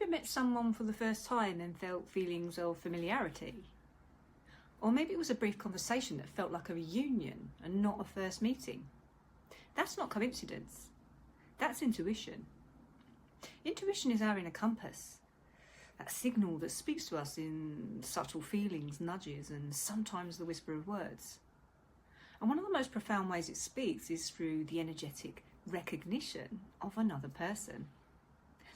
ever met someone for the first time and felt feelings of familiarity? Or maybe it was a brief conversation that felt like a reunion and not a first meeting. That's not coincidence. That's intuition. Intuition is our inner compass, that signal that speaks to us in subtle feelings, nudges, and sometimes the whisper of words. And one of the most profound ways it speaks is through the energetic recognition of another person.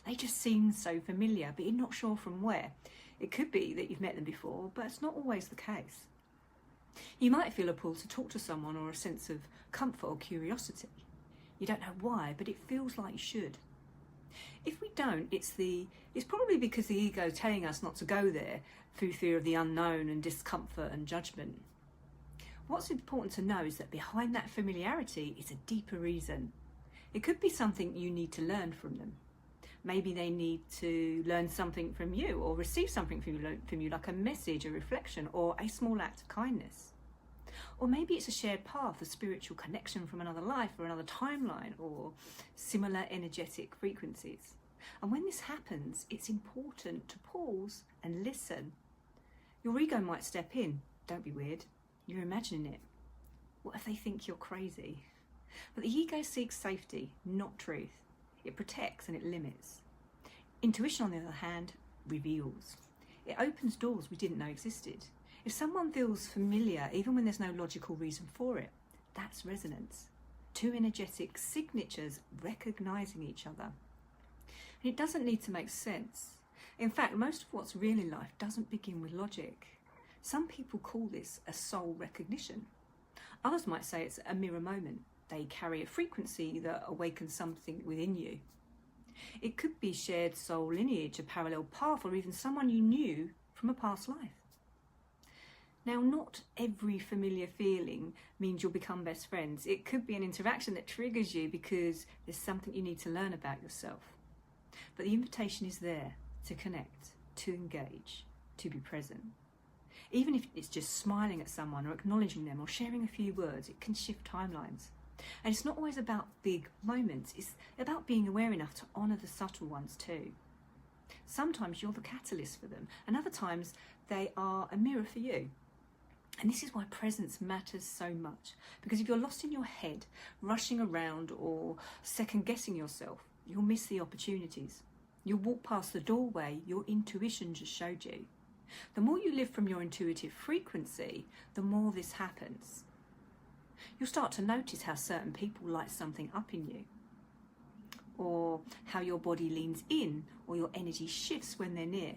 They just seem so familiar, but you're not sure from where. It could be that you've met them before, but it's not always the case. You might feel a pull to talk to someone or a sense of comfort or curiosity. You don't know why, but it feels like you should. If we don't, it's probably because the ego is telling us not to go there through fear of the unknown and discomfort and judgment. What's important to know is that behind that familiarity is a deeper reason. It could be something you need to learn from them. Maybe they need to learn something from you or receive something from you, like a message, a reflection, or a small act of kindness. Or maybe it's a shared path, a spiritual connection from another life or another timeline, or similar energetic frequencies. And when this happens, it's important to pause and listen. Your ego might step in. Don't be weird. You're imagining it. What if they think you're crazy? But the ego seeks safety, not truth. It protects and it limits. Intuition, on the other hand, reveals. It opens doors we didn't know existed. If someone feels familiar, even when there's no logical reason for it, that's resonance. Two energetic signatures recognizing each other. And it doesn't need to make sense. In fact, most of what's real in life doesn't begin with logic. Some people call this a soul recognition. Others might say it's a mirror moment. They carry a frequency that awakens something within you. It could be shared soul lineage, a parallel path, or even someone you knew from a past life. Now, not every familiar feeling means you'll become best friends. It could be an interaction that triggers you because there's something you need to learn about yourself. But the invitation is there to connect, to engage, to be present. Even if it's just smiling at someone or acknowledging them or sharing a few words, it can shift timelines. And it's not always about big moments, it's about being aware enough to honour the subtle ones too. Sometimes you're the catalyst for them, and other times they are a mirror for you. And this is why presence matters so much, because if you're lost in your head, rushing around or second guessing yourself, you'll miss the opportunities. You'll walk past the doorway your intuition just showed you. The more you live from your intuitive frequency, the more this happens. You'll start to notice how certain people light something up in you, or how your body leans in or your energy shifts when they're near.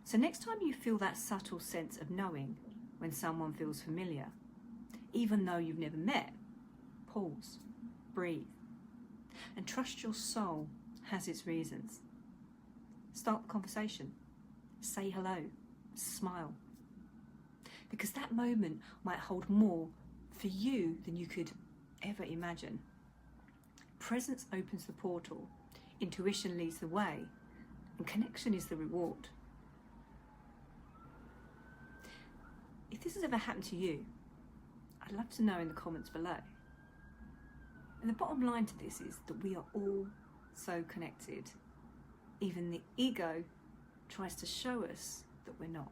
So next time you feel that subtle sense of knowing when someone feels familiar, even though you've never met, pause, breathe, and trust your soul has its reasons. Start the conversation. Say hello, smile. Because that moment might hold more for you than you could ever imagine. Presence opens the portal, intuition leads the way, and connection is the reward. If this has ever happened to you, I'd love to know in the comments below. And the bottom line to this is that we are all so connected. Even the ego tries to show us that we're not.